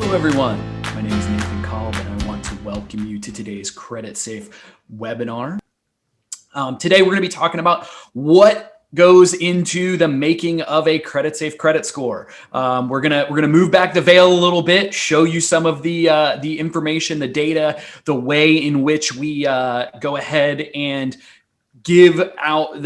Hello everyone, my name is Nathan Kolb and I want to welcome you to today's Creditsafe webinar. Today we're going to be talking about what goes into the making of a Creditsafe credit score. We're gonna move back the veil a little bit, show you some of the information, the data, the way in which we go ahead and give out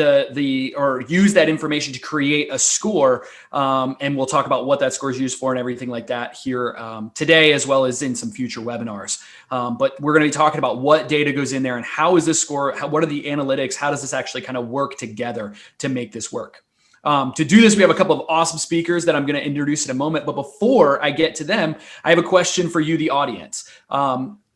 or use that information to create a score. And we'll talk about what that score is used for and everything like that here today, as well as in some future webinars. But we're going to be talking about what data goes in there and how is this score, what are the analytics, how does this actually kind of work together to make this work. To do this, we have a couple of awesome speakers that I'm going to introduce in a moment. But before I get to them, I have a question for you, the audience.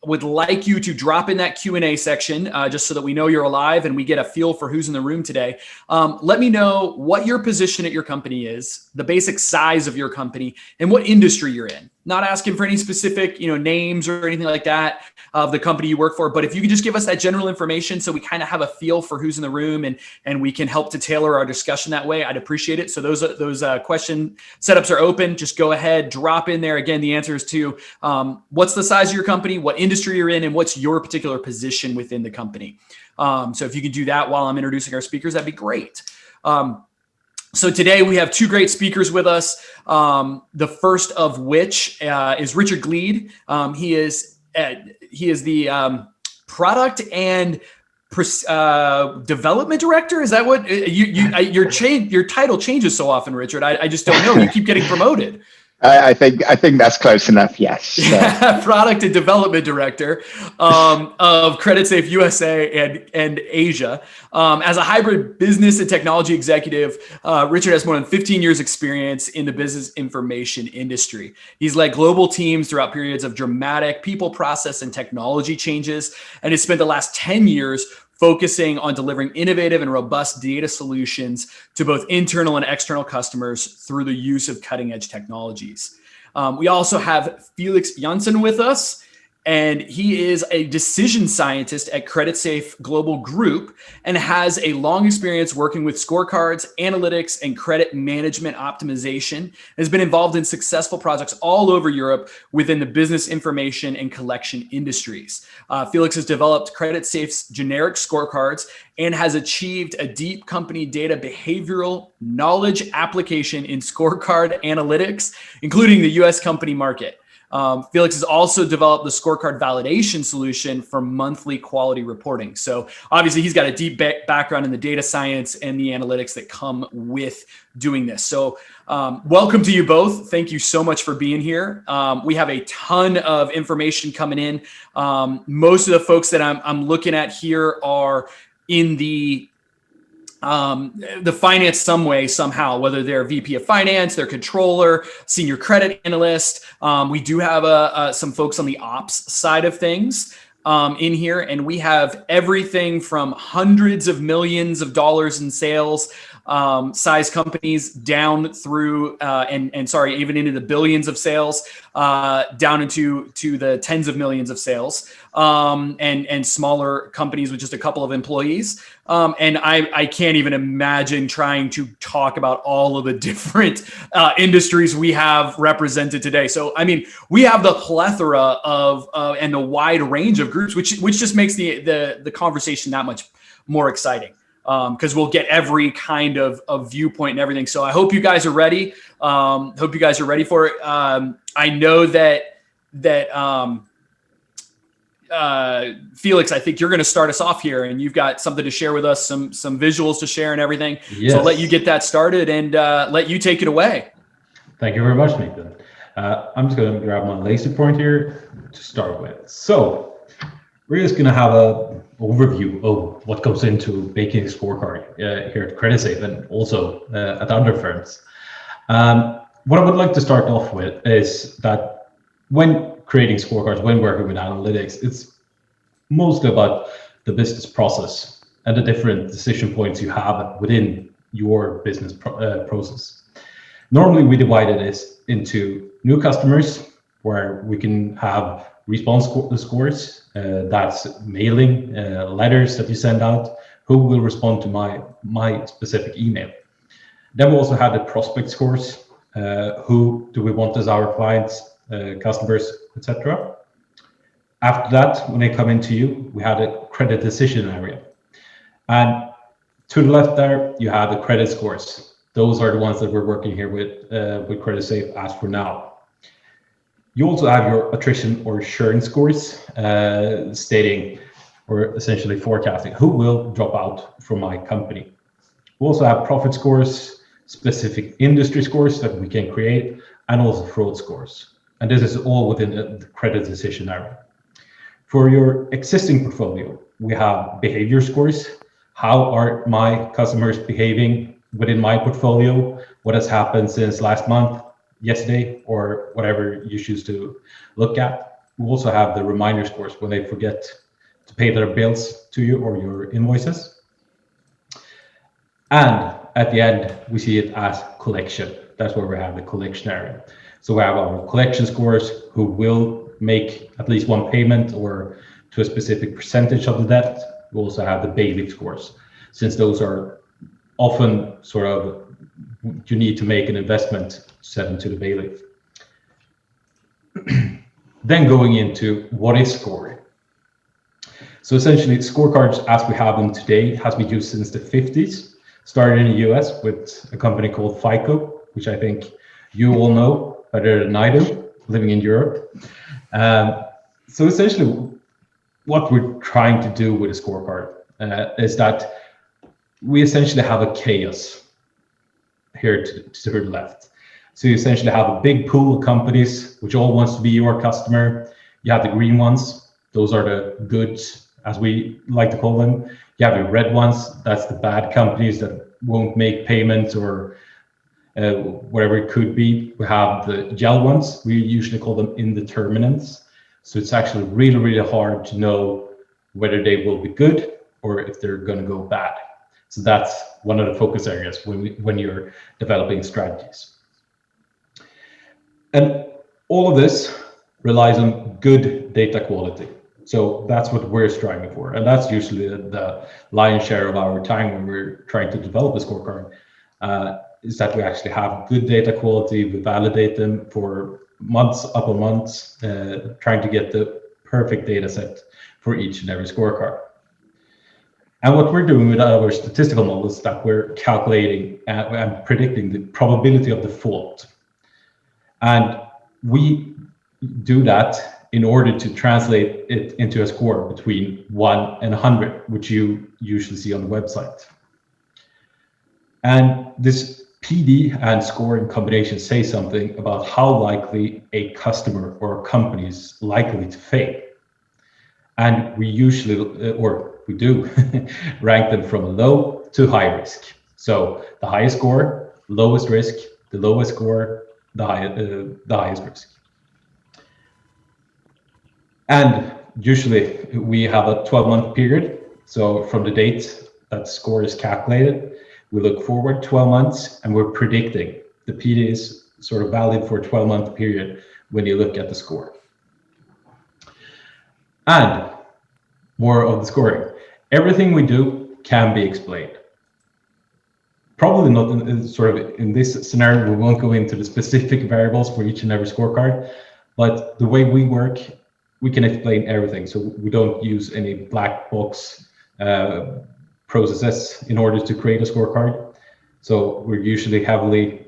Would like you to drop in that Q&A section just so that we know you're alive and we get a feel for who's in the room today. Let me know what your position at your company is, the basic size of your company, and what industry you're in. Not asking for any specific, names or anything like that of the company you work for, but if you could just give us that general information so we kind of have a feel for who's in the room and we can help to tailor our discussion that way, I'd appreciate it. So those question setups are open. Just go ahead, drop in there. Again, the answer is to what's the size of your company, what industry you're in, and what's your particular position within the company. So if you could do that while I'm introducing our speakers, that'd be great. So today we have two great speakers with us. The first of which is Richard Gleed. He is the product and development director. Is that what your title changes so often, Richard? I just don't know. You keep getting promoted. I think that's close enough. Yes. So. Product and development director of Creditsafe USA and Asia. As a hybrid business and technology executive, Richard has more than 15 years experience in the business information industry. He's led global teams throughout periods of dramatic people, process, and technology changes, and has spent the last 10 years focusing on delivering innovative and robust data solutions to both internal and external customers through the use of cutting-edge technologies. We also have Felix Janssen with us, and he is a decision scientist at Creditsafe Global Group and has a long experience working with scorecards, analytics, and credit management optimization. Has been involved in successful projects all over Europe within the business information and collection industries. Felix has developed Creditsafe's generic scorecards and has achieved a deep company data behavioral knowledge application in scorecard analytics, including the US company market. Felix has also developed the scorecard validation solution for monthly quality reporting. So obviously he's got a deep background in the data science and the analytics that come with doing this. So welcome to you both. Thank you so much for being here. We have a ton of information coming in. Most of the folks that I'm looking at here are in the finance some way, somehow, whether they're VP of finance, they're controller, senior credit analyst. We do have some folks on the ops side of things in here, and we have everything from hundreds of millions of dollars in sales size companies down through even into the billions of sales, down into the tens of millions of sales, and smaller companies with just a couple of employees. And I can't even imagine trying to talk about all of the different industries we have represented today. So, I mean, we have the plethora of and the wide range of groups, which just makes the conversation that much more exciting. Because we'll get every kind of viewpoint and everything. So I hope you guys are ready. Hope you guys are ready for it. I know that Felix, I think you're going to start us off here, and you've got something to share with us, some visuals to share and everything. Yes. So I'll let you get that started and let you take it away. Thank you very much, Nathan. I'm just going to grab my laser point here to start with. So we're just going to have a overview of what goes into making a scorecard here at Creditsafe and also at other firms. What I would like to start off with is that when creating scorecards, when working with analytics, it's mostly about the business process and the different decision points you have within your business process. Normally, we divided this into new customers, where we can have response scores, that's mailing letters that you send out, who will respond to my specific email. Then we also have the prospect scores, who do we want as our clients, customers, etc. After that, when they come into you, we have a credit decision area. And to the left there, you have the credit scores. Those are the ones that we're working here with Creditsafe as for now. You also have your attrition or churn scores, stating or essentially forecasting who will drop out from my company. We also have profit scores, specific industry scores that we can create, and also fraud scores. And this is all within the credit decision area. For your existing portfolio, we have behavior scores. How are my customers behaving within my portfolio? What has happened since last month, yesterday, or whatever you choose to look at? We also have the reminder scores when they forget to pay their bills to you or your invoices. And at the end, we see it as collection. That's where we have the collection area. So we have our collection scores who will make at least one payment or to a specific percentage of the debt. We also have the bailiff scores, since those are often sort of, you need to make an investment to send them to the bailiff. Then going into what is scoring. So essentially scorecards as we have them today has been used since the 50s, started in the US with a company called FICO, which I think you all know better than I do, living in Europe. So essentially what we're trying to do with a scorecard is that we essentially have a chaos here to the left. So you essentially have a big pool of companies which all wants to be your customer. You have the green ones, those are the good, as we like to call them. You have the red ones, that's the bad companies that won't make payments or whatever it could be. We have the yellow ones, we usually call them indeterminates. So it's actually really, really hard to know whether they will be good or if they're going to go bad. So that's one of the focus areas when you're developing strategies. And all of this relies on good data quality. So that's what we're striving for. And that's usually the lion's share of our time when we're trying to develop a scorecard, is that we actually have good data quality. We validate them for months upon months, trying to get the perfect data set for each and every scorecard. And what we're doing with our statistical models is that we're calculating and predicting the probability of default. And we do that in order to translate it into a score between 1 and 100, which you usually see on the website. And this PD and score in combination say something about how likely a customer or a company is likely to fail. And we usually, or we do, rank them from low to high risk. So the highest score, lowest risk, the lowest score, the highest risk. And usually we have a 12-month period. So from the date that score is calculated, we look forward 12 months and we're predicting. The PD is sort of valid for a 12-month period when you look at the score. And more of the scoring. Everything we do can be explained. Probably not in this scenario, we won't go into the specific variables for each and every scorecard, but the way we work, we can explain everything. So we don't use any black box processes in order to create a scorecard. So we're usually heavily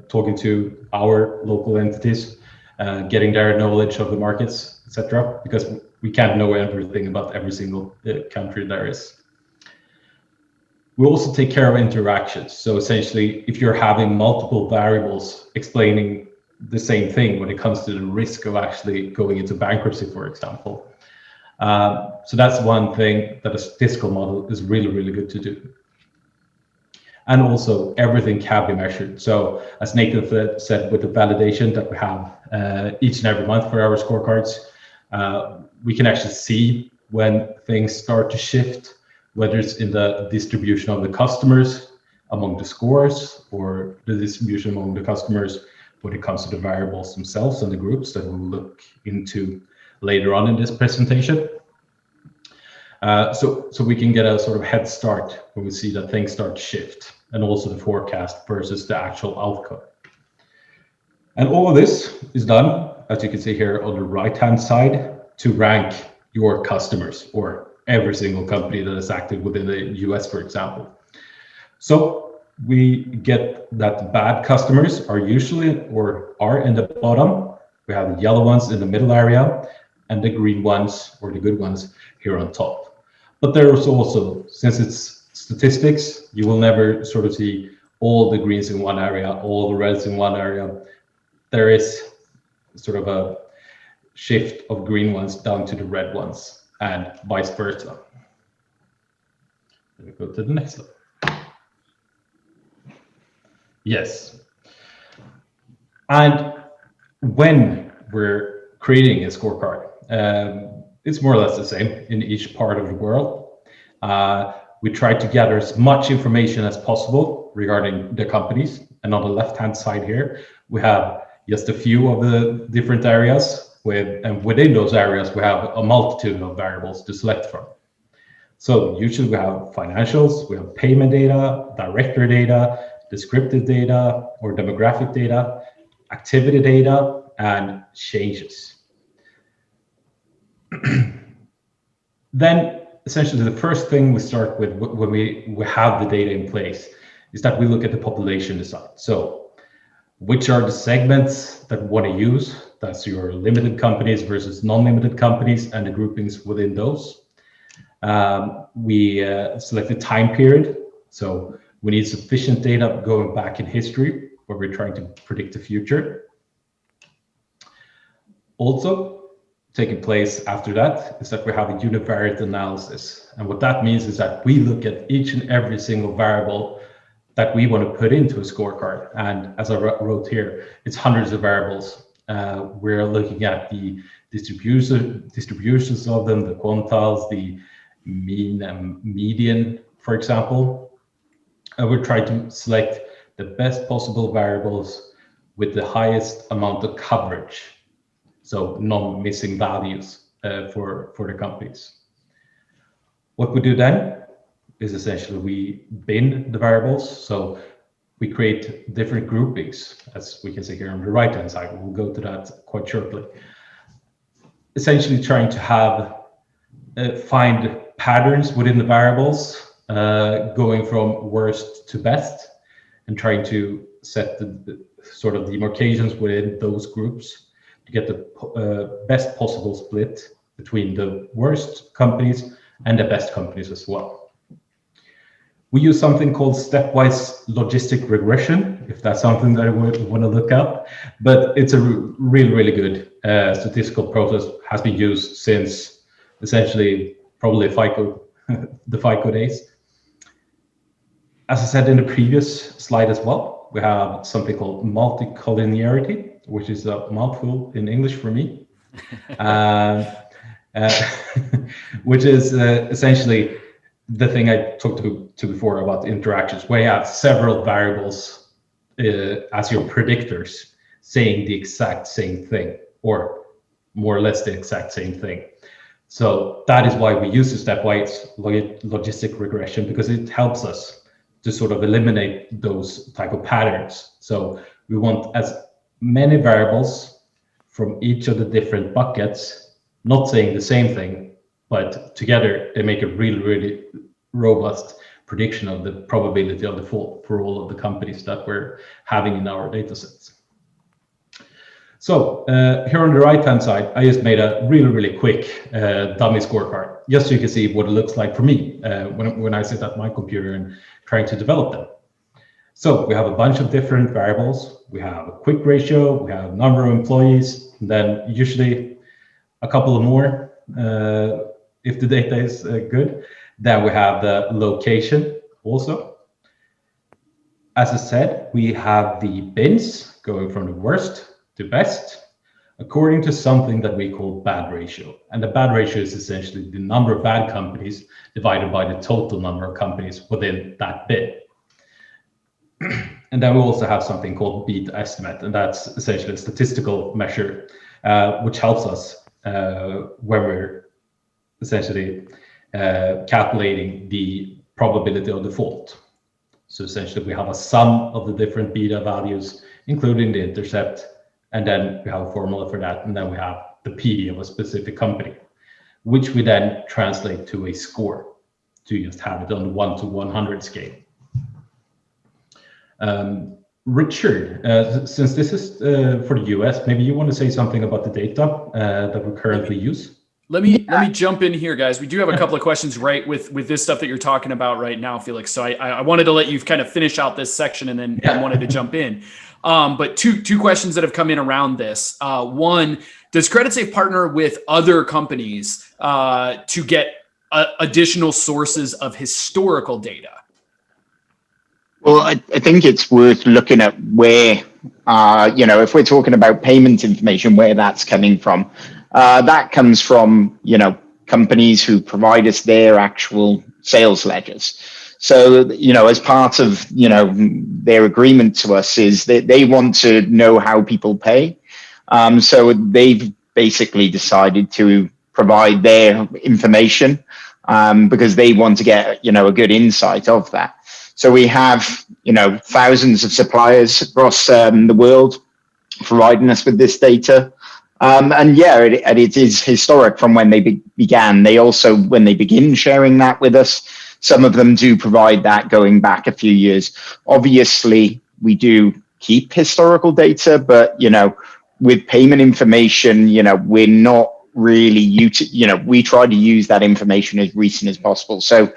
talking to our local entities, getting their knowledge of the markets, etc., because we can't know everything about every single country there is. We also take care of interactions. So essentially, if you're having multiple variables explaining the same thing when it comes to the risk of actually going into bankruptcy, for example. So that's one thing that a statistical model is really, really good to do. And also everything can be measured. So as Nathan said, with the validation that we have each and every month for our scorecards, we can actually see when things start to shift, whether it's in the distribution of the customers among the scores or the distribution among the customers when it comes to the variables themselves and the groups that we'll look into later on in this presentation. So we can get a sort of head start when we see that things start to shift, and also the forecast versus the actual outcome. And all of this is done, as you can see here on the right-hand side, to rank your customers or every single company that is active within the US, for example. So we get that bad customers are usually or are in the bottom. We have the yellow ones in the middle area and the green ones or the good ones here on top. But there's also, since it's statistics, you will never sort of see all the greens in one area, all the reds in one area. There is sort of a shift of green ones down to the red ones and vice versa. Let me go to the next slide. Yes. And when we're creating a scorecard, it's more or less the same in each part of the world. We try to gather as much information as possible regarding the companies. And on the left-hand side here, we have just a few of the different areas and within those areas, we have a multitude of variables to select from. So usually we have financials, we have payment data, director data, descriptive data or demographic data, activity data, and changes. Then essentially the first thing we start with when we have the data in place is that we look at the population design. So which are the segments that we want to use? That's your limited companies versus non-limited companies and the groupings within those. We select the time period. So we need sufficient data going back in history where we're trying to predict the future. Also, taking place after that is that we have a univariate analysis. And what that means is that we look at each and every single variable that we want to put into a scorecard. And as I wrote here, it's hundreds of variables. We're looking at the distributions of them, the quantiles, the mean and median, for example. And we're trying to select the best possible variables with the highest amount of coverage. So non-missing values for the companies. What we do then is essentially we bin the variables. So we create different groupings, as we can see here on the right-hand side. We'll go to that quite shortly. Essentially trying to have find patterns within the variables, going from worst to best, and trying to set the sort of demarcations within those groups to get the best possible split between the worst companies and the best companies as well. We use something called stepwise logistic regression, if that's something that I would want to look up, but it's a really, really good statistical process, has been used since essentially probably FICO, the FICO days. As I said in the previous slide as well, we have something called multicollinearity, which is a mouthful in English for me, which is essentially the thing I talked to before about interactions, where you have several variables as your predictors saying the exact same thing, or more or less the exact same thing. So that is why we use the stepwise logistic regression, because it helps us to sort of eliminate those type of patterns. So we want as many variables from each of the different buckets, not saying the same thing, but together they make a really, really robust prediction of the probability of default for all of the companies that we're having in our data sets. So here on the right-hand side, I just made a really, really quick dummy scorecard, just so you can see what it looks like for me when I sit at my computer and trying to develop them. So we have a bunch of different variables. We have a quick ratio, we have number of employees, and then usually a couple of more if the data is good. Then we have the location also. As I said, we have the bins going from the worst to best, according to something that we call bad ratio. And the bad ratio is essentially the number of bad companies divided by the total number of companies within that bin. And then we also have something called beat estimate, and that's essentially a statistical measure, which helps us when we're essentially calculating the probability of default. So essentially we have a sum of the different beta values, including the intercept, And then we have a formula for that. And then we have the P of a specific company, which we then translate to a score to just have it on the 1 to 100 scale. Richard, since this is for the US, maybe you want to say something about the data that we currently use? Let me jump in here, guys. We do have a couple of questions right with this stuff that you're talking about right now, Felix. So I wanted to let you kind of finish out this section and then wanted to jump in. But two questions that have come in around this. One, does Creditsafe partner with other companies to get additional sources of historical data? Well, I think it's worth looking at where, if we're talking about payment information, where that's coming from. That comes from, companies who provide us their actual sales ledgers. So, as part of, their agreement to us is that they want to know how people pay. So they've basically decided to provide their information because they want to get, a good insight of that. So we have, thousands of suppliers across the world providing us with this data. It is historic from when they began. They also, when they begin sharing that with us, some of them do provide that going back a few years. Obviously, we do keep historical data, but, with payment information, we're not really, we try to use that information as recent as possible. So,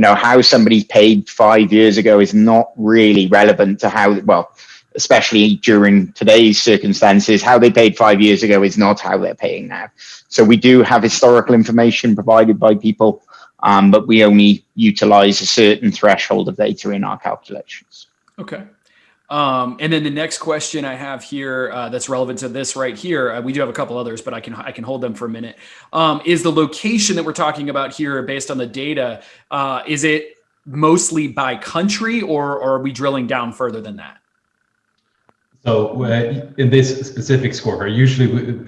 how somebody paid 5 years ago is not really relevant to how, especially during today's circumstances, how they paid 5 years ago is not how they're paying now. So we do have historical information provided by people, but we only utilize a certain threshold of data in our calculations. Okay. And then the next question I have here that's relevant to this right here, we do have a couple others, but I can hold them for a minute, is the location that we're talking about here based on the data, is it mostly by country or are we drilling down further than that? So in this specific scorecard, usually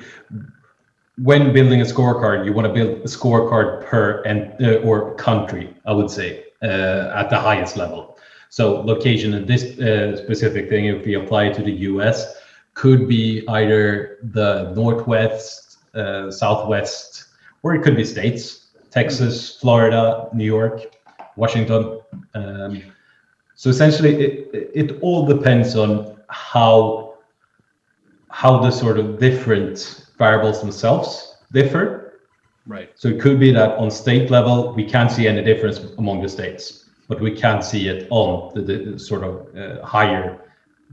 when building a scorecard, you want to build a scorecard per or country, I would say, at the highest level. So location in this specific thing, if we apply it to the US, could be either the Northwest, Southwest, or it could be states, Texas, Florida, New York, Washington. So essentially, it all depends on how the sort of different variables themselves differ. Right. So it could be that on state level, we can't see any difference among the states, but we can see it on the sort of higher,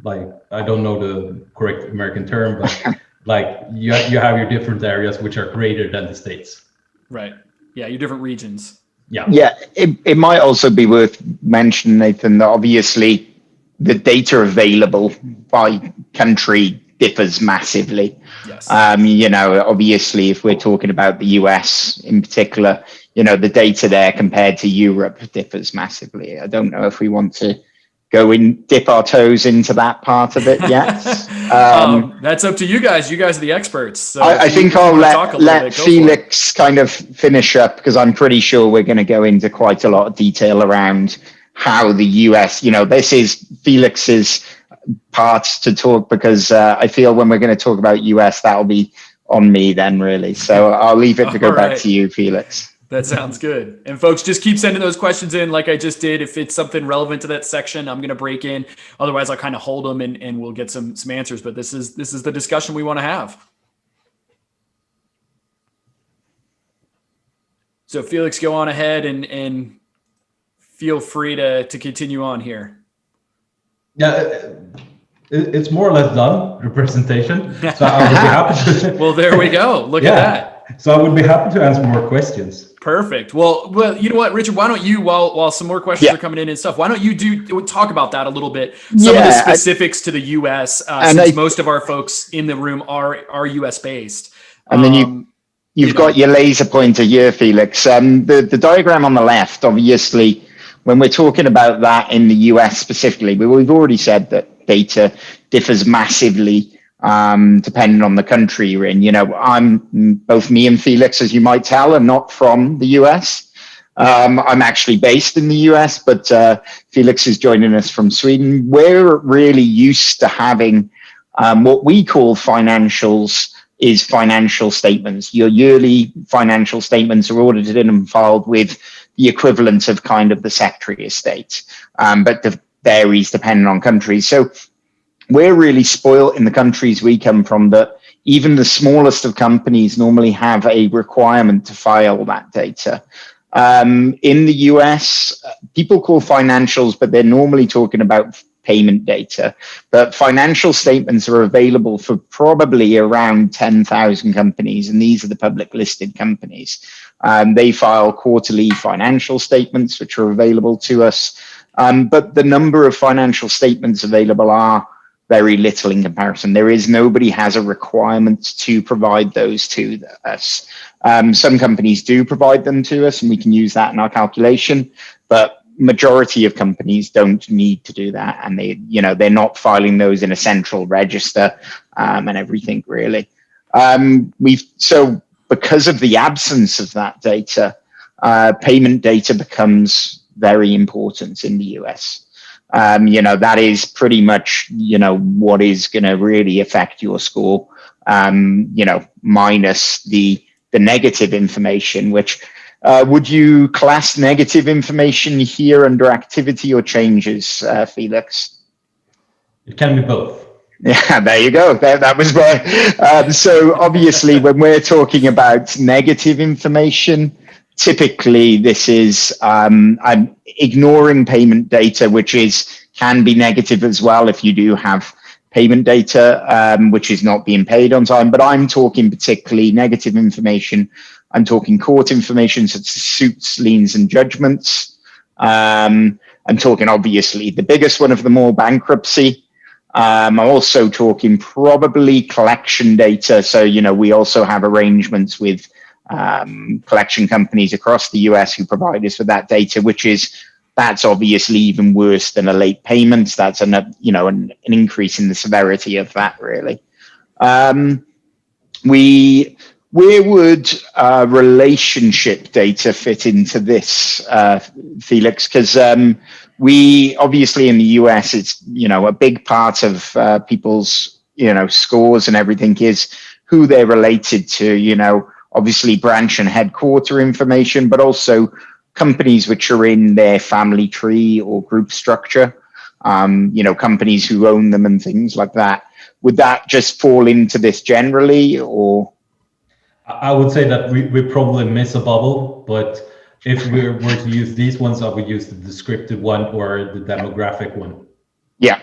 like, I don't know the correct American term, but like you have your different areas which are greater than the states. Right. Yeah, your different regions. Yeah. Yeah, it might also be worth mentioning, Nathan, that obviously the data available by country differs massively. Yes. Obviously, if we're talking about the US in particular, the data there compared to Europe differs massively. I don't know if we want to dip our toes into that part of it yet. That's up to you guys. You guys are the experts. So I think I'll let Felix kind of finish up because I'm pretty sure we're going to go into quite a lot of detail around how the US, this is Felix's part to talk because I feel when we're going to talk about US, that'll be on me then really. So I'll leave it to go back to you, Felix. That sounds good. And folks, just keep sending those questions in like I just did. If it's something relevant to that section, I'm going to break in. Otherwise, I'll kind of hold them and we'll get some answers. But this is the discussion we want to have. So Felix, go on ahead and feel free to continue on here. Yeah, it's more or less done, the presentation. So I would be happy to. Well, there we go. Look at that. So I would be happy to answer more questions. Perfect. Well, you know what, Richard, why don't you, while some more questions are coming in and stuff, why don't you talk about that a little bit? Some of the specifics to the US, since most of our folks in the room are US based. And then you've got your laser pointer here, Felix. The diagram on the left, obviously, when we're talking about that in the US specifically, we've already said that data differs massively depending on the country you're in. Both me and Felix, as you might tell, are not from the US. I'm actually based in the US, but Felix is joining us from Sweden. We're really used to having What we call financials is financial statements. Your yearly financial statements are audited and filed with the equivalent of kind of the Secretary of State, but varies depending on countries. So we're really spoiled in the countries we come from that even the smallest of companies normally have a requirement to file that data. In the US, people call financials, but they're normally talking about payment data. But financial statements are available for probably around 10,000 companies, and these are the public listed companies. They file quarterly financial statements, which are available to us. But the number of financial statements available are very little in comparison. Nobody has a requirement to provide those to us. Some companies do provide them to us and we can use that in our calculation, but majority of companies don't need to do that. And they're not filing those in a central register and everything really. So because of the absence of that data, payment data becomes very important in the US. That is pretty much, what is going to really affect your score, minus the negative information, which would you class negative information here under activity or changes, Felix? It can be both. Yeah, there you go. That was why. So obviously, when we're talking about negative information, typically this is I'm ignoring payment data, which can be negative as well if you do have payment data which is not being paid on time. But I'm talking particularly negative information. I'm talking court information such as suits, liens, and judgments. I'm talking obviously the biggest one of them all, bankruptcy. I'm also talking probably collection data. So, we also have arrangements with collection companies across the US who provide us with that data, that's obviously even worse than a late payment. That's an increase in the severity of that really. Where would relationship data fit into this, Felix? Because we obviously in the US, it's a big part of people's scores and everything is who they're related to. Obviously branch and headquarter information, but also companies which are in their family tree or group structure. Companies who own them and things like that. Would that just fall into this generally, or? I would say that we probably miss a bubble, but if we were to use these ones, I would use the descriptive one or the demographic one. Yeah.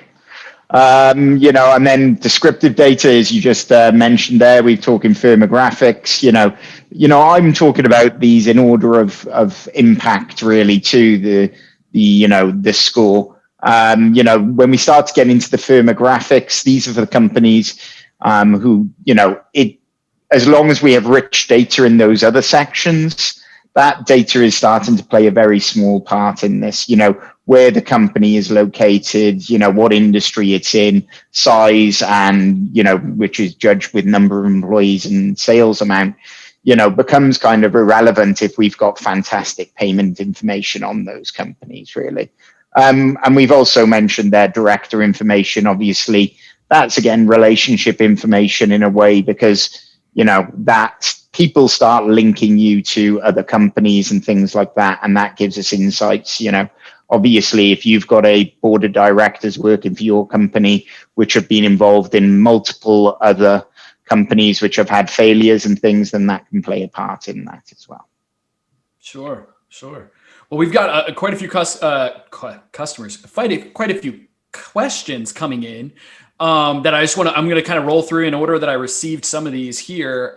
And then descriptive data, as you just mentioned there, we're talking firmographics, I'm talking about these in order of impact really to the score. When we start to get into the firmographics, these are for the companies who, as long as we have rich data in those other sections, that data is starting to play a very small part in this, where the company is located, what industry it's in, size, and, which is judged with number of employees and sales amount, becomes kind of irrelevant if we've got fantastic payment information on those companies, really. And we've also mentioned their director information. Obviously, that's, again, relationship information in a way because, that people start linking you to other companies and things like that. And that gives us insights, Obviously, if you've got a board of directors working for your company, which have been involved in multiple other companies which have had failures and things, then that can play a part in that as well. Sure. Well, we've got quite a few customers, quite a few questions coming in that I'm going to kind of roll through in order that I received some of these here.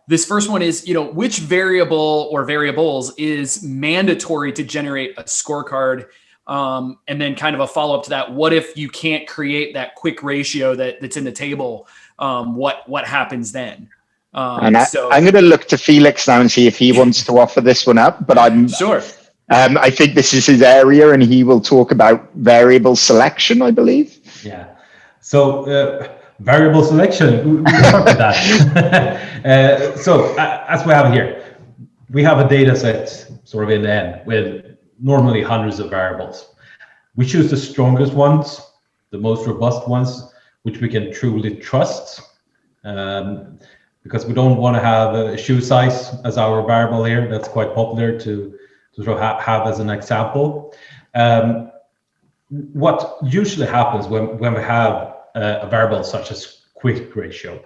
This first one is, which variable or variables is mandatory to generate a scorecard? And then kind of a follow-up to that, what if you can't create that quick ratio that's in the table? What happens then? I'm going to look to Felix now and see if he wants to offer this one up, but I'm sure. I think this is his area and he will talk about variable selection, I believe. Yeah. So variable selection, we can talk about that. So as we have here, we have a data set sort of in the end with normally hundreds of variables. We choose the strongest ones, the most robust ones, which we can truly trust, because we don't want to have a shoe size as our variable here. That's quite popular to sort of have as an example. What usually happens when we have a variable such as quick ratio,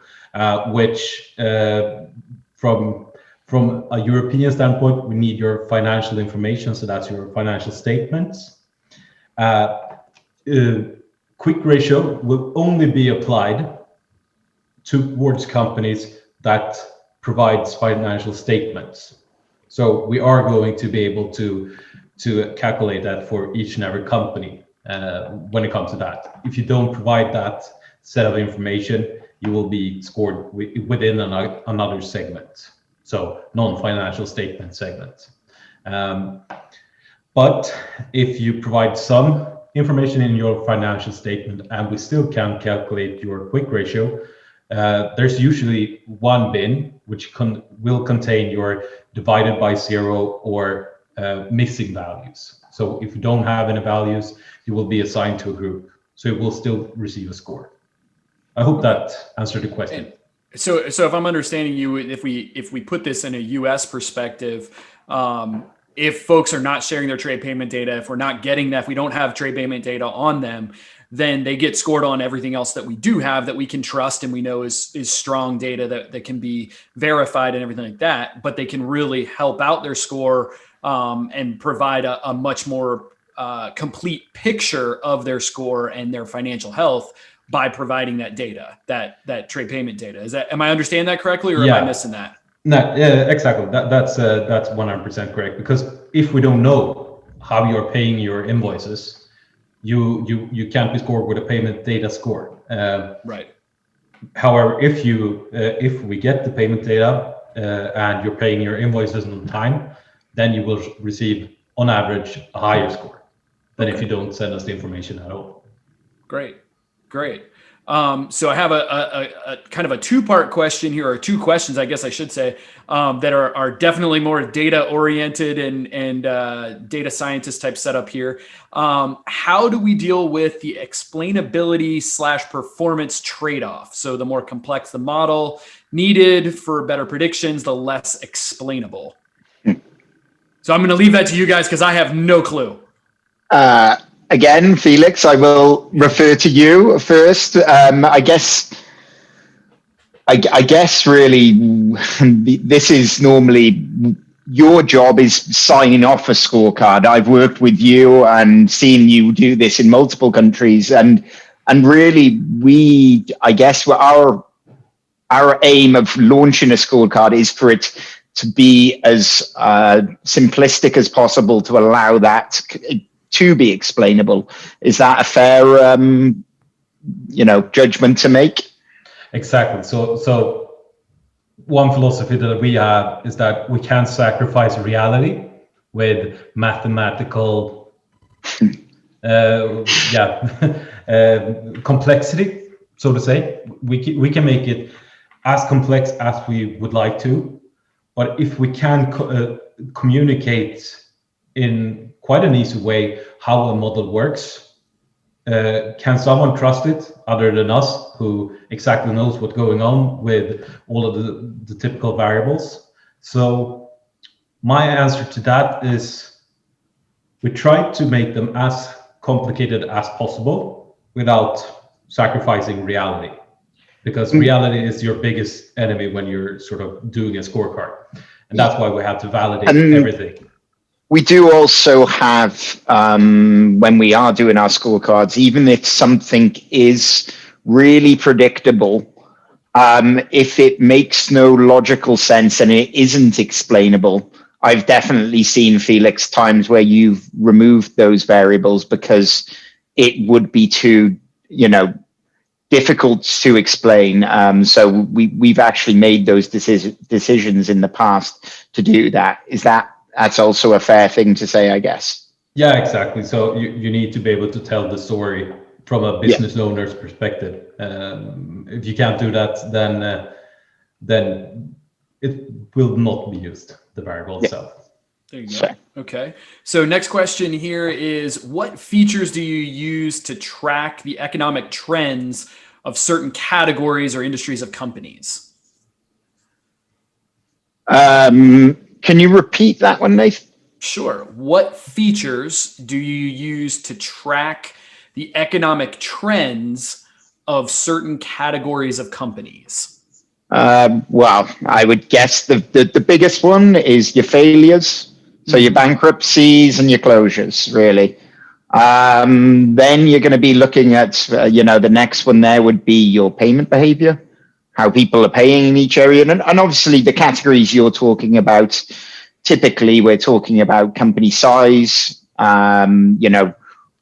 which from a European standpoint, we need your financial information, so that's your financial statements. Quick ratio will only be applied towards companies that provides financial statements. So we are going to be able to calculate that for each and every company when it comes to that. If you don't provide that set of information, you will be scored within another segment. So non-financial statement segment. But if you provide some information in your financial statement and we still can calculate your quick ratio, there's usually one bin which will contain your divided by 0 or missing values. So if you don't have any values, you will be assigned to a group. So you will still receive a score. I hope that answered the question. So if I'm understanding you, if we put this in a US perspective, if folks are not sharing their trade payment data, if we're not getting that, if we don't have trade payment data on them, then they get scored on everything else that we do have that we can trust and we know is strong data that can be verified and everything like that. But they can really help out their score and provide a much more complete picture of their score and their financial health by providing that data, that trade payment data. Am I understanding that correctly, or am I missing that? No, yeah, exactly. That's 100% correct. Because if we don't know how you're paying your invoices, you can't be scored with a payment data score. Right. However, if we get the payment data and you're paying your invoices on time, then you will receive, on average, a higher score than if you don't send us the information at all. Great. So I have a kind of a two-part question here, or two questions, I guess I should say, that are definitely more data oriented and data scientist type setup here. How do we deal with the explainability / performance trade-off? So the more complex the model needed for better predictions, the less explainable. So I'm going to leave that to you guys because I have no clue. Again, Felix, I will refer to you first. I guess really this is normally your job is signing off a scorecard. I've worked with you and seen you do this in multiple countries, and really I guess our aim of launching a scorecard is for it to be as simplistic as possible to allow that to be explainable. Is that a fair judgment to make? Exactly. So one philosophy that we have is that we can't sacrifice reality with mathematical complexity, so to say. We can make it as complex as we would like to, but if we can communicate in quite an easy way how a model works, can someone trust it other than us, who exactly knows what's going on with all of the typical variables? So my answer to that is we try to make them as complicated as possible without sacrificing reality, because reality is your biggest enemy when you're sort of doing a scorecard, and that's why we have to validate everything. We do also have, when we are doing our scorecards, even if something is really predictable, if it makes no logical sense and it isn't explainable, I've definitely seen, Felix, times where you've removed those variables because it would be too, difficult to explain. So we've actually made those decisions in the past to do that. That's also a fair thing to say, I guess. Yeah, exactly. So you need to be able to tell the story from a business owner's perspective. If you can't do that, then it will not be used, the variable itself. There you go. Okay. So next question here is, what features do you use to track the economic trends certain categories or industries of companies? Can you repeat that one, Nathan? Sure. What features do you use to track the economic trends of certain categories of companies? Well, I would guess the biggest one is your failures. So your bankruptcies and your closures, really. Then you're going to be looking at, the next one there would be your payment behavior, how people are paying in each area. And obviously the categories you're talking about, typically we're talking about company size,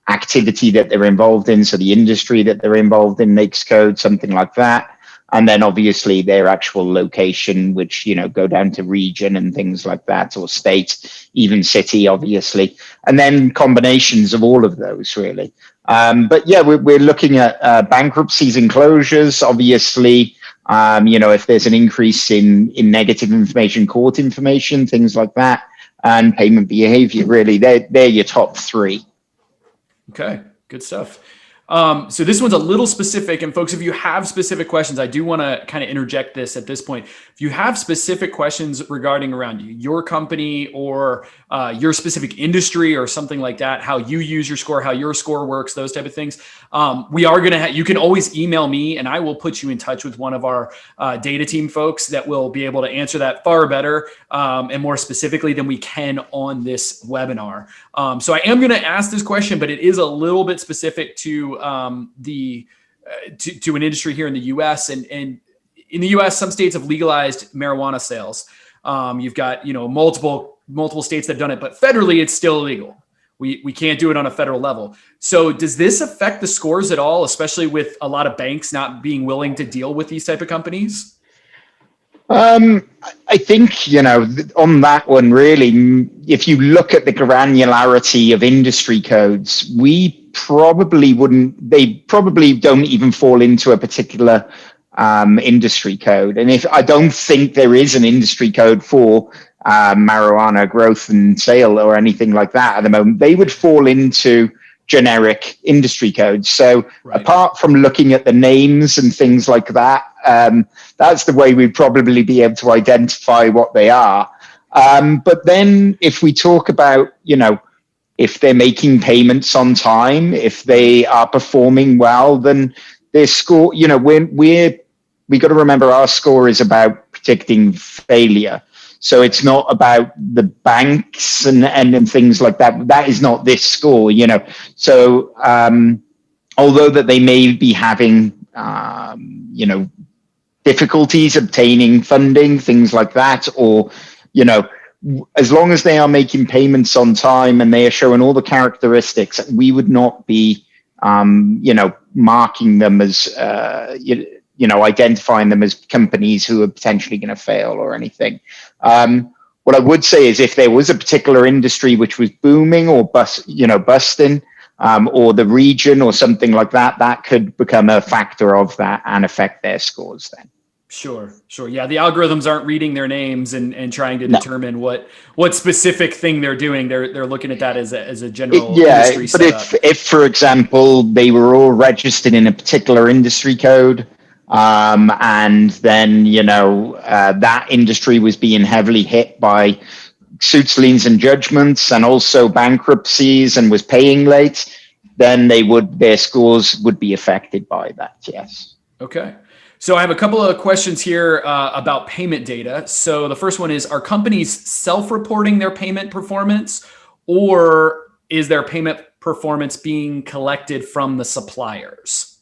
activity that they're involved in. So the industry that they're involved in makes code, something like that. And then obviously their actual location, which, go down to region and things like that, or state, even city, obviously. And then combinations of all of those, really. But yeah, we're looking at bankruptcies and closures, obviously. If there's an increase in negative information, court information, things like that, and payment behavior, really, they're your top three. Okay, good stuff. So this one's a little specific, and folks, if you have specific questions, I do want to kind of interject this at this point. If you have specific questions regarding around your company or your specific industry or something like that, how you use your score, how your score works, those type of things, we are going to you can always email me and I will put you in touch with one of our data team folks that will be able to answer that far better and more specifically than we can on this webinar. So I am going to ask this question, but it is a little bit specific to to an industry here in the U.S. and in the U.S., some states have legalized marijuana sales. You've got multiple states that have done it, but federally it's still illegal. We can't do it on a federal level. So does this affect the scores at all, especially with a lot of banks not being willing to deal with these type of companies? I think, on that one, really, if you look at the granularity of industry codes, they probably don't even fall into a particular industry code. And I don't think there is an industry code for marijuana growth and sale or anything like that at the moment, they would fall into generic industry codes. So apart from looking at the names and things like that, that's the way we'd probably be able to identify what they are. But then if we talk about, if they're making payments on time, if they are performing well, then their score, we got to remember our score is about predicting failure. So it's not about the banks and things like that. That is not this score, So although that they may be having, difficulties obtaining funding, things like that, or, as long as they are making payments on time and they are showing all the characteristics, we would not be, marking them as, identifying them as companies who are potentially going to fail or anything. What I would say is if there was a particular industry which was booming or busting, or the region or something like that, that could become a factor of that and affect their scores then. Sure. Yeah, the algorithms aren't reading their names and trying to determine what specific thing they're doing. They're looking at that as a general industry but setup. if, for example, they were all registered in a particular industry code, and then, that industry was being heavily hit by suits, liens, and judgments, and also bankruptcies and was paying late, then their scores would be affected by that. Yes. Okay. So I have a couple of questions here about payment data. So the first one is, are companies self-reporting their payment performance, or is their payment performance being collected from the suppliers?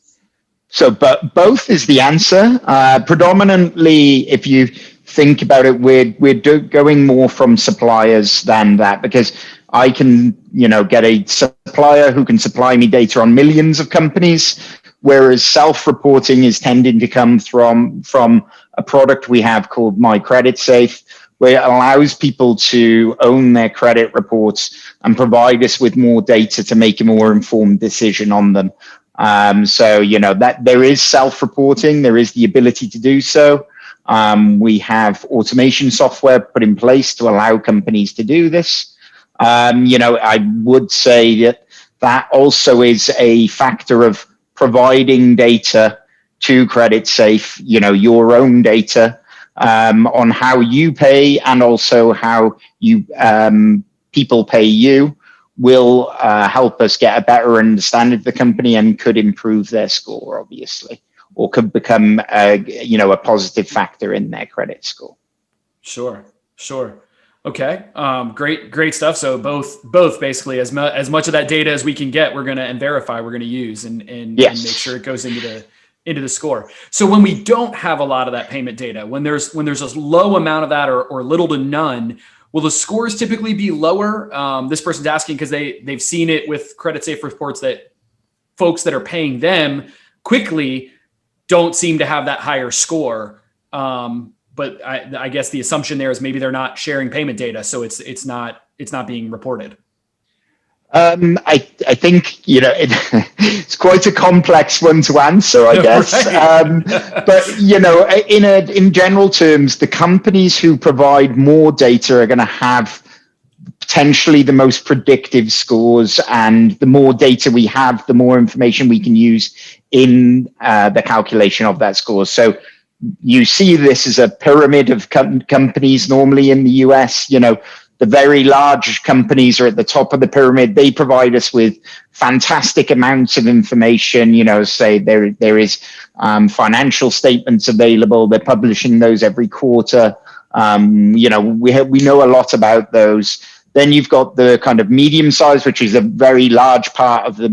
So both is the answer. Predominantly, if you think about it, we're going more from suppliers than that, because I can, get a supplier who can supply me data on millions of companies, whereas self-reporting is tending to come from a product we have called My Creditsafe, where it allows people to own their credit reports and provide us with more data to make a more informed decision on them. So, that there is self-reporting, there is the ability to do so. We have automation software put in place to allow companies to do this. I would say that also is a factor of providing data to Creditsafe, your own data on how you pay and also how you people pay you will help us get a better understanding of the company and could improve their score, obviously, or could become a positive factor in their credit score. Sure. Okay. Great stuff. So both basically as much of that data as we can get, we're going to, and verify, we're going to use and make sure it goes into the score. So when we don't have a lot of that payment data, when there's a low amount of that or little to none, will the scores typically be lower? This person's asking because they've seen it with Creditsafe reports that folks that are paying them quickly don't seem to have that higher score. But I guess the assumption there is maybe they're not sharing payment data, so it's not being reported. I think it's quite a complex one to answer, I guess. Right. But in general terms, the companies who provide more data are going to have potentially the most predictive scores, and the more data we have, the more information we can use in the calculation of that score. So you see this as a pyramid of companies normally in the US. The very large companies are at the top of the pyramid. They provide us with fantastic amounts of information. Say there is financial statements available. They're publishing those every quarter. We know a lot about those. Then you've got the kind of medium size, which is a very large part of the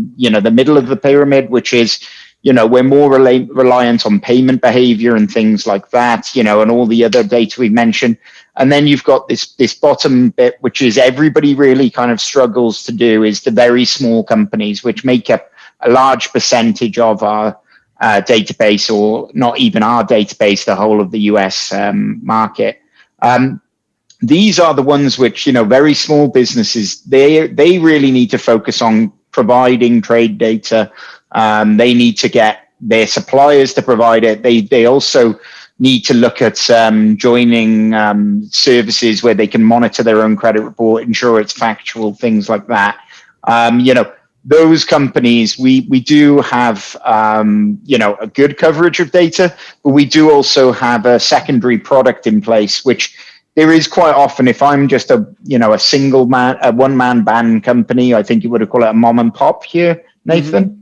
middle of the pyramid, which is, we're more reliant on payment behavior and things like that, and all the other data we mentioned. And then you've got this bottom bit, which is everybody really kind of struggles to do, is the very small companies, which make up a large percentage of our database, or not even our database, the whole of the US market. These are the ones which, very small businesses, they really need to focus on providing trade data. They need to get their suppliers to provide it. They also need to look at joining services where they can monitor their own credit report, ensure it's factual, things like that. Those companies, we do have, a good coverage of data, but we do also have a secondary product in place, which there is quite often, if I'm just a single man, a one-man band company, I think you would call it a mom and pop here, Nathan. Mm-hmm.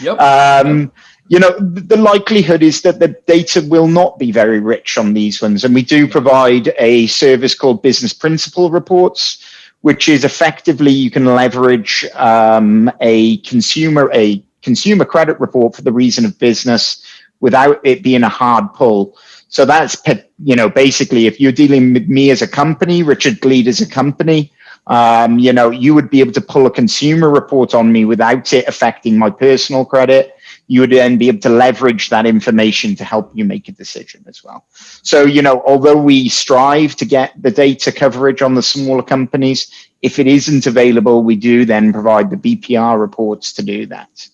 Yep. The likelihood is that the data will not be very rich on these ones. And we do provide a service called business principal reports, which is effectively, you can leverage a consumer credit report for the reason of business without it being a hard pull. So that's, basically, if you're dealing with me as a company, Richard Gleed as a company, you would be able to pull a consumer report on me without it affecting my personal credit. You would then be able to leverage that information to help you make a decision as well. So, although we strive to get the data coverage on the smaller companies, if it isn't available, we do then provide the BPR reports to do that.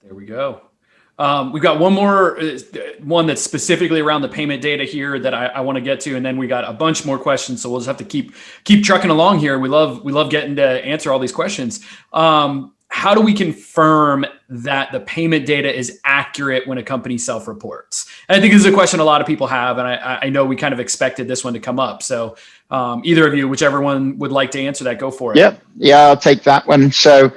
There we go. We've got one more, one that's specifically around the payment data here that I want to get to, and then we got a bunch more questions. So we'll just have to keep trucking along here. We love getting to answer all these questions. How do we confirm that the payment data is accurate when a company self-reports? And I think this is a question a lot of people have, and I know we kind of expected this one to come up. So either of you, whichever one would like to answer that, go for it. Yep. Yeah, I'll take that one. So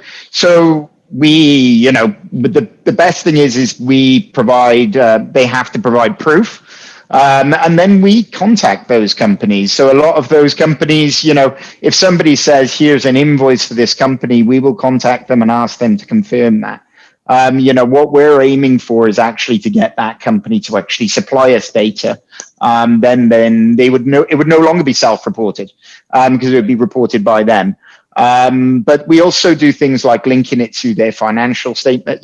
we, the best thing is we provide, they have to provide proof. And then we contact those companies. So a lot of those companies, if somebody says, here's an invoice for this company, we will contact them and ask them to confirm that. What we're aiming for is actually to get that company to actually supply us data. Then they would know, it would no longer be self-reported because it would be reported by them. But we also do things like linking it to their financial statement,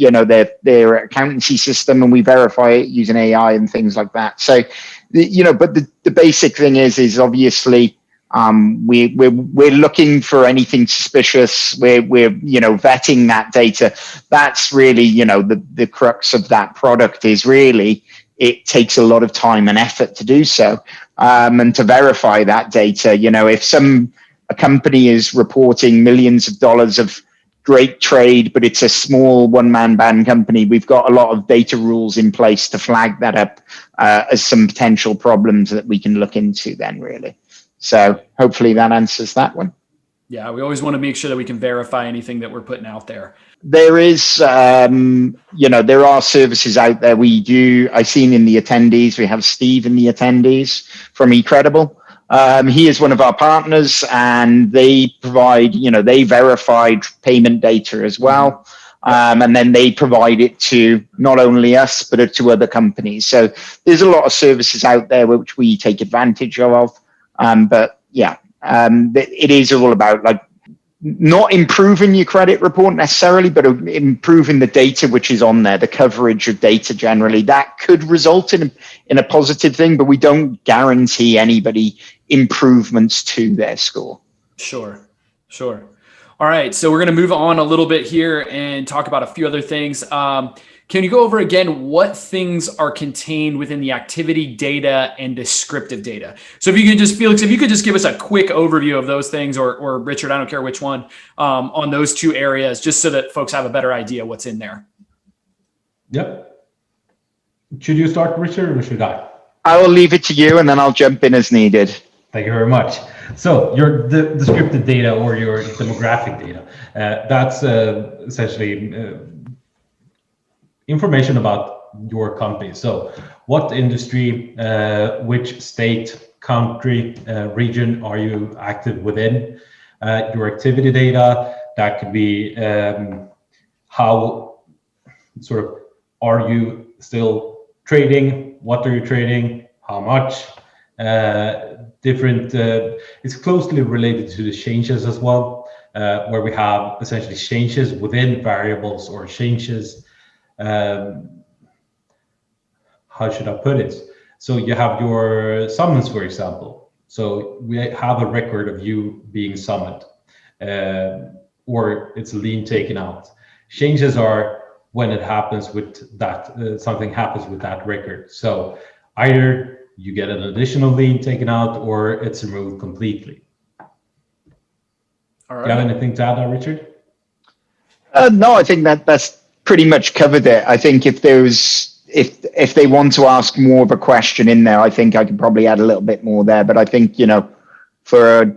their accountancy system, and we verify it using AI and things like that. So, but the basic thing is obviously we're looking for anything suspicious. We're vetting that data. That's really the crux of that product is really it takes a lot of time and effort to do so, and to verify that data. If a company is reporting millions of dollars of great trade, but it's a small one-man band company. We've got a lot of data rules in place to flag that up as some potential problems that we can look into then, really. So hopefully that answers that one. Yeah, we always want to make sure that we can verify anything that we're putting out there. There is, there are services out there. I've seen in the attendees, we have Steve in the attendees from eCredible. He is one of our partners, and they provide, they verified payment data as well. And then they provide it to not only us, but to other companies. So there's a lot of services out there which we take advantage of. But yeah, it is all about not improving your credit report necessarily, but improving the data which is on there, the coverage of data generally. That could result in a positive thing, but we don't guarantee anybody improvements to their score. Sure. All right, so we're going to move on a little bit here and talk about a few other things. Can you go over again what things are contained within the activity data and descriptive data? So if you could just, Felix, if you could just give us a quick overview of those things, or Richard, I don't care which one, on those two areas, just so that folks have a better idea what's in there. Yep. Should you start, Richard, or should I? I will leave it to you, and then I'll jump in as needed. Thank you very much. So your descriptive data or your demographic data, that's essentially information about your company. So what industry, which state, country, region are you active within? Your activity data, that could be how sort of are you still trading? What are you trading? How much? Different, it's closely related to the changes as well, where we have essentially changes within variables or changes. How should I put it? So you have your summons, for example. So we have a record of you being summoned, or it's a lien taken out. Changes are when it happens with that, something happens with that record. So either you get an additional lien taken out or it's removed completely. All right. Do you have anything to add, Richard? No, I think that's pretty much covered it. I think if they want to ask more of a question in there, I think I could probably add a little bit more there. But I think, for a,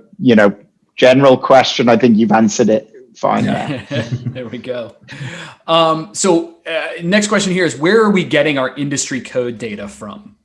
general question, I think you've answered it fine there. There we go. So next question here is, where are we getting our industry code data from?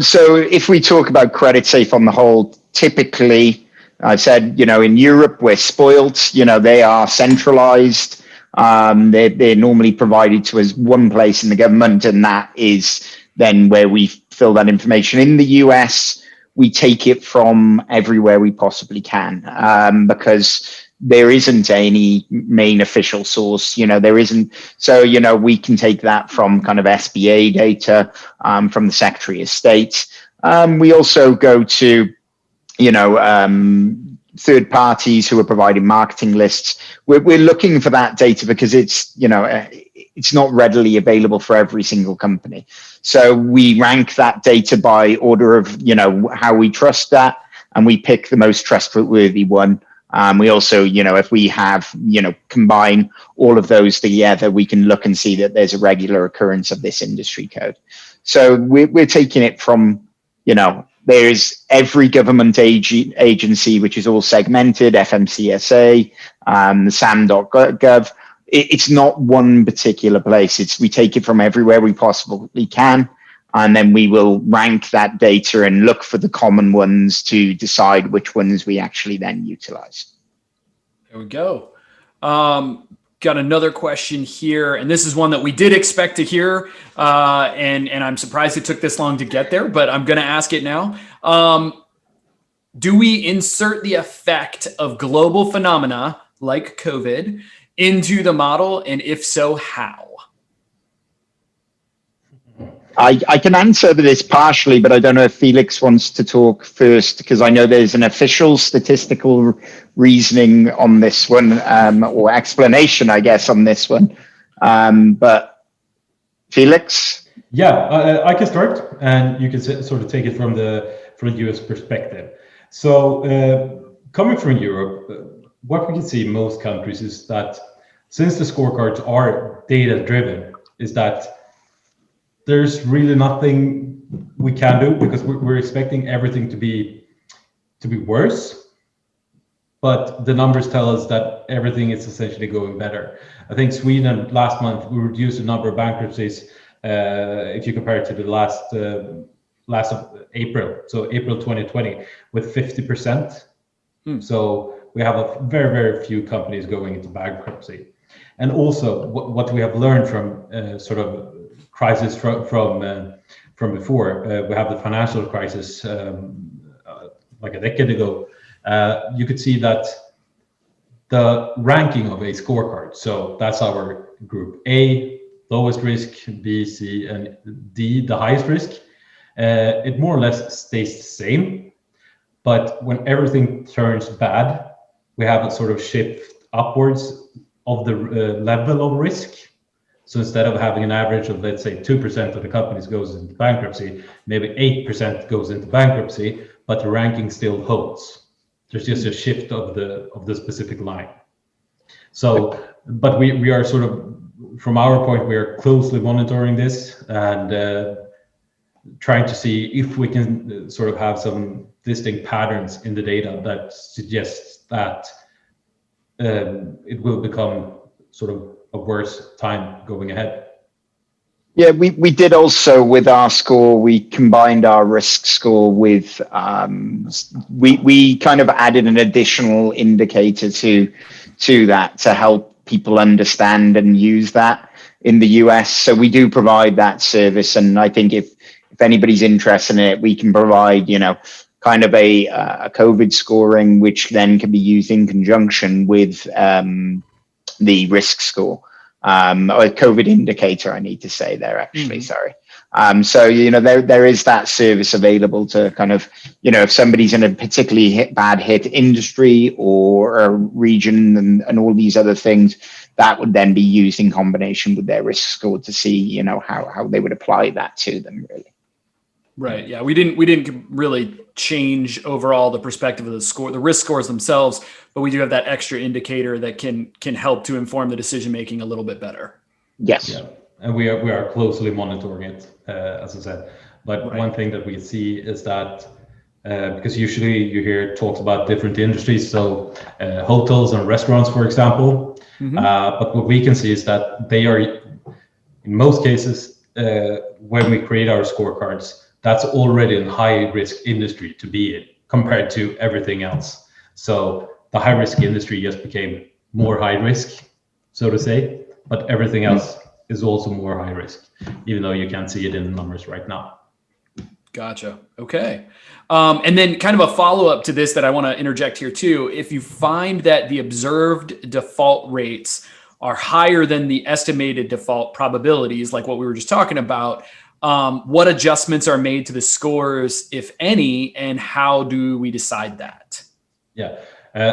So if we talk about Creditsafe on the whole, typically, I've said, in Europe, we're spoilt, they are centralized. They're normally provided to us one place in the government, and that is then where we fill that information. In the US, we take it from everywhere we possibly can, because there isn't any main official source, there isn't. So, we can take that from kind of SBA data, from the Secretary of State. We also go to, third parties who are providing marketing lists. We're looking for that data because it's, it's not readily available for every single company. So we rank that data by order of, how we trust that, and we pick the most trustworthy one. We also, if we have, combine all of those together, we can look and see that there's a regular occurrence of this industry code. So we're taking it from, there's every government agency, which is all segmented, FMCSA, the SAM.gov. It's not one particular place. We take it from everywhere we possibly can. And then we will rank that data and look for the common ones to decide which ones we actually then utilize. There we go. Got another question here, and this is one that we did expect to hear, and I'm surprised it took this long to get there, but I'm going to ask it now. Do we insert the effect of global phenomena like COVID into the model, and if so, how? I can answer this partially, but I don't know if Felix wants to talk first, because I know there's an official statistical reasoning on this one, or explanation, I guess, on this one. But Felix? Yeah, I can start, and you can sort of take it from the US perspective. So coming from Europe, what we can see in most countries is that since the scorecards are data driven, is that there's really nothing we can do because we're expecting everything to be worse, but the numbers tell us that everything is essentially going better. I think Sweden last month we reduced the number of bankruptcies if you compare it to the last of April, so April 2020, with 50%. So we have a very few companies going into bankruptcy. And also what we have learned from sort of crisis from before, we have the financial crisis like a decade ago. You could see that the ranking of a scorecard, so that's our group: A, lowest risk; B, C, and D, the highest risk. It more or less stays the same, but when everything turns bad, we have a sort of shift upwards of the level of risk. So instead of having an average of, let's say, 2% of the companies goes into bankruptcy, maybe 8% goes into bankruptcy, but the ranking still holds. There's just a shift of the specific line. So, but we are sort of, from our point, we are closely monitoring this and trying to see if we can sort of have some distinct patterns in the data that suggests that it will become sort of a worse time going ahead. Yeah, we did also with our score, we combined our risk score with, we kind of added an additional indicator to that to help people understand and use that in the US. So we do provide that service. And I think if anybody's interested in it, we can provide, kind of a COVID scoring, which then can be used in conjunction with the risk score, or a COVID indicator, I need to say there, actually, sorry. So, there is that service available to kind of, if somebody's in a particularly bad hit industry or a region and all these other things, that would then be used in combination with their risk score to see, how they would apply that to them, really. Right. Yeah. We didn't really change overall the perspective of the risk scores themselves, but we do have that extra indicator that can help to inform the decision making a little bit better. Yes. Yeah. And we are closely monitoring it, as I said. But one thing that we see is that because usually you hear talks about different industries, so hotels and restaurants, for example. But what we can see is that they are, in most cases, when we create our scorecards, that's already a high risk industry to be in compared to everything else. So the high risk industry just became more high risk, so to say, but everything else is also more high risk, even though you can't see it in the numbers right now. Gotcha. Okay. And then kind of a follow-up to this that I want to interject here too. If you find that the observed default rates are higher than the estimated default probabilities, like what we were just talking about, what adjustments are made to the scores, if any, and how do we decide that? Yeah,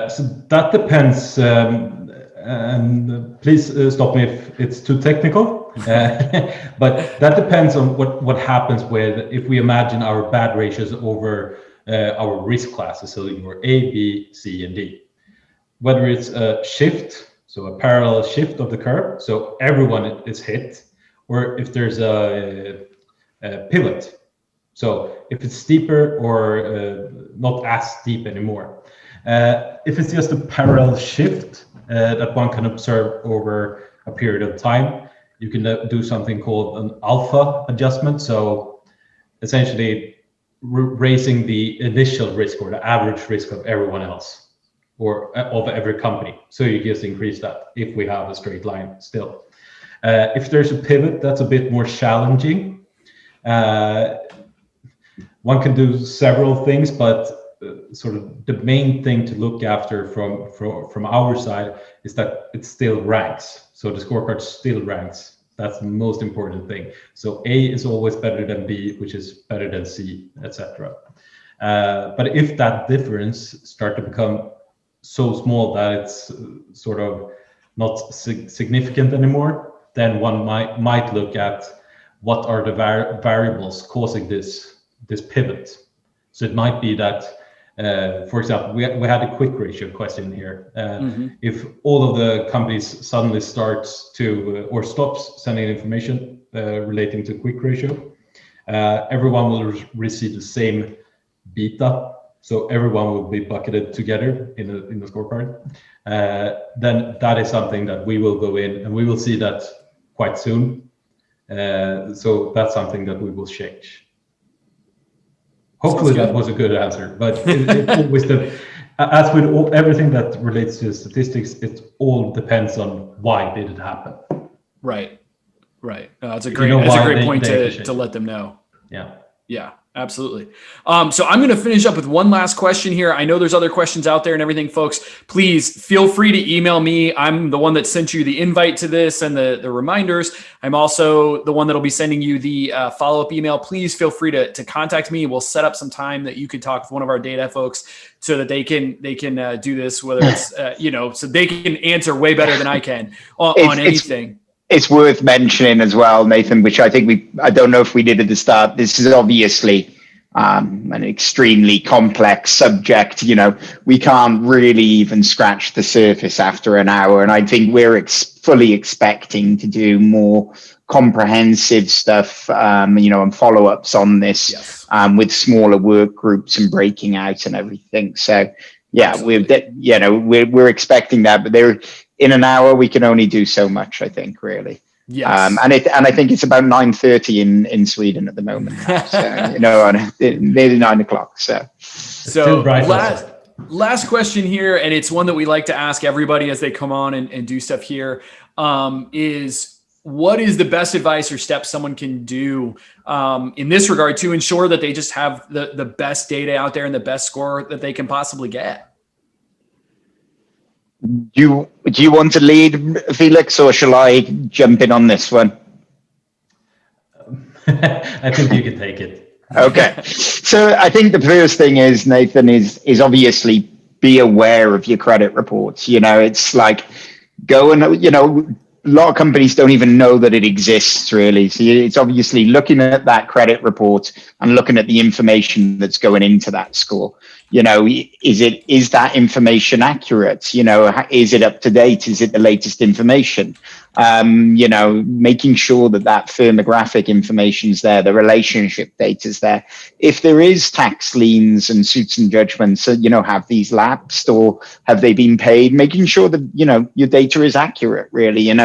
so that depends. And please stop me if it's too technical. But that depends on what happens if we imagine our bad ratios over our risk classes. So your A, B, C, and D. Whether it's a shift, so a parallel shift of the curve, so everyone is hit, or if there's a pivot, so if it's steeper or not as steep anymore. If it's just a parallel shift that one can observe over a period of time, you can do something called an alpha adjustment. So essentially raising the initial risk or the average risk of everyone else or of every company. So you just increase that if we have a straight line still. If there's a pivot, that's a bit more challenging. One can do several things, but sort of the main thing to look after from our side is that it still ranks. So the scorecard still ranks. That's the most important thing. So A is always better than B, which is better than C, etc. But if that difference start to become so small that it's sort of not significant anymore, then one might look at what are the variables causing this pivot. So it might be that For example, we had a quick ratio question here. If all of the companies suddenly starts to or stops sending information relating to quick ratio, everyone will receive the same beta. So everyone will be bucketed together in the scorecard. Then that is something that we will go in and we will see that quite soon. So that's something that we will change. Hopefully that was a good answer, but it always as with everything that relates to statistics, it all depends on why did it happen. Right. That's a great point to let them know. Yeah, absolutely. So I'm going to finish up with one last question here. I know there's other questions out there and everything, folks. Please feel free to email me. I'm the one that sent you the invite to this and the reminders. I'm also the one that'll be sending you the follow-up email. Please feel free to contact me. We'll set up some time that you could talk with one of our data folks so that they can do this, whether it's, so they can answer way better than I can on anything. It's worth mentioning as well, Nathan, which I think I don't know if we did at the start. This is obviously an extremely complex subject. We can't really even scratch the surface after an hour. And I think we're fully expecting to do more comprehensive stuff, and follow-ups on this, yes. With smaller work groups and breaking out and everything. So yeah, we're expecting that, but in an hour, we can only do so much, I think, really. Yes. And I think it's about 9:30 in Sweden at the moment. So, nearly 9 o'clock. So last question here, and it's one that we like to ask everybody as they come on and do stuff here, is what is the best advice or steps someone can do in this regard to ensure that they just have the best data out there and the best score that they can possibly get? Do you want to lead, Felix, or shall I jump in on this one? I think you can take it. Okay. So I think the first thing is, Nathan, is obviously be aware of your credit reports. It's like go and, a lot of companies don't even know that it exists, really. So it's obviously looking at that credit report and looking at the information that's going into that score. Is that information accurate? Is it up to date? Is it the latest information? Making sure that firmographic information is there, the relationship data is there. If there is tax liens and suits and judgments, have these lapsed or have they been paid? Making sure that, your data is accurate, really, and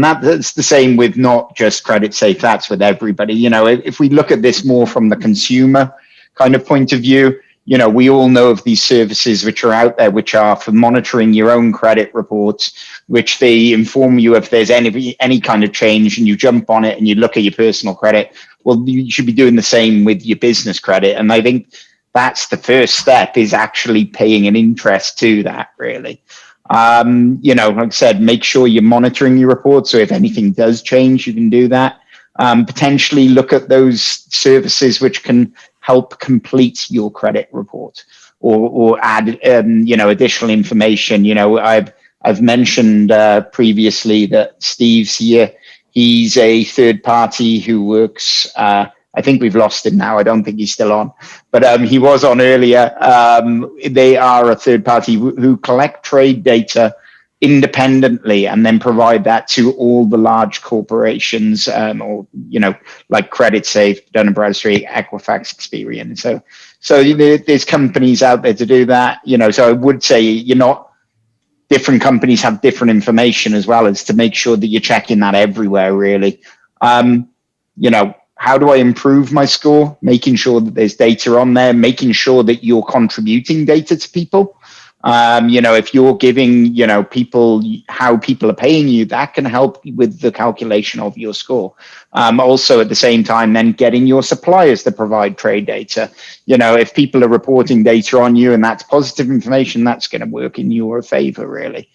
that's the same with not just Creditsafe, that's with everybody. If we look at this more from the consumer kind of point of view, we all know of these services which are out there, which are for monitoring your own credit reports, which they inform you if there's any kind of change and you jump on it and you look at your personal credit. Well, you should be doing the same with your business credit. And I think that's the first step, is actually paying an interest to that, really. Like I said, make sure you're monitoring your reports. So if anything does change, you can do that. Potentially look at those services which can help complete your credit report or add, additional information. I've mentioned previously that Steve's here. He's a third party who works, I think we've lost him now. I don't think he's still on, but he was on earlier. They are a third party who collect trade data independently and then provide that to all the large corporations, like Creditsafe, Dun & Bradstreet, Equifax, Experian. So there's companies out there to do that. So I would say different companies have different information as well, as to make sure that you're checking that everywhere, really. How do I improve my score? Making sure that there's data on there, making sure that you're contributing data to people. If you're giving, people how people are paying you, that can help with the calculation of your score. Also, at the same time, then getting your suppliers to provide trade data. If people are reporting data on you and that's positive information, that's going to work in your favor, really.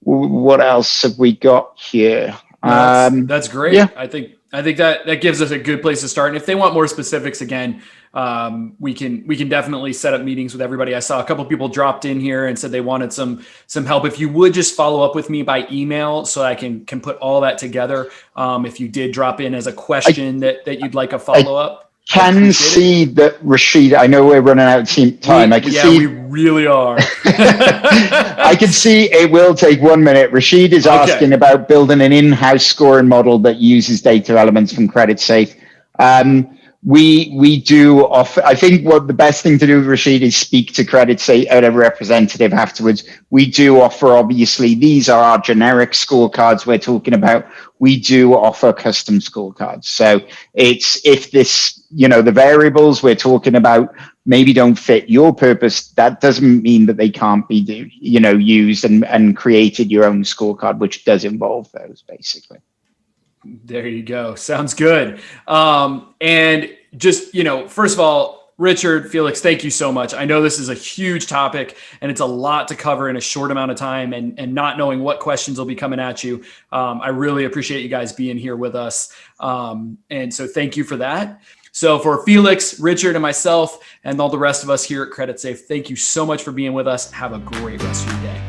What else have we got here? That's great. Yeah. I think that gives us a good place to start. And if they want more specifics, again, we can definitely set up meetings with everybody. I saw a couple of people dropped in here and said they wanted some help. If you would just follow up with me by email so I can put all that together. If you did drop in as a question that you'd like a follow up. can see that Rashid, I know we're running out of time. We really are. I can see it will take 1 minute. Rashid is asking about building an in-house scoring model that uses data elements from Creditsafe. We do offer, I think what the best thing to do with Rashid is speak to Creditsafe at a representative afterwards. We do offer, obviously, these are our generic scorecards we're talking about. We do offer custom scorecards. So it's, if this, the variables we're talking about maybe don't fit your purpose, that doesn't mean that they can't be, used and created your own scorecard, which does involve those basically. There you go. Sounds good. And just, first of all, Richard, Felix, thank you so much. I know this is a huge topic and it's a lot to cover in a short amount of time, and not knowing what questions will be coming at you. I really appreciate you guys being here with us. And so thank you for that. So for Felix, Richard, and myself, and all the rest of us here at Creditsafe, thank you so much for being with us. Have a great rest of your day.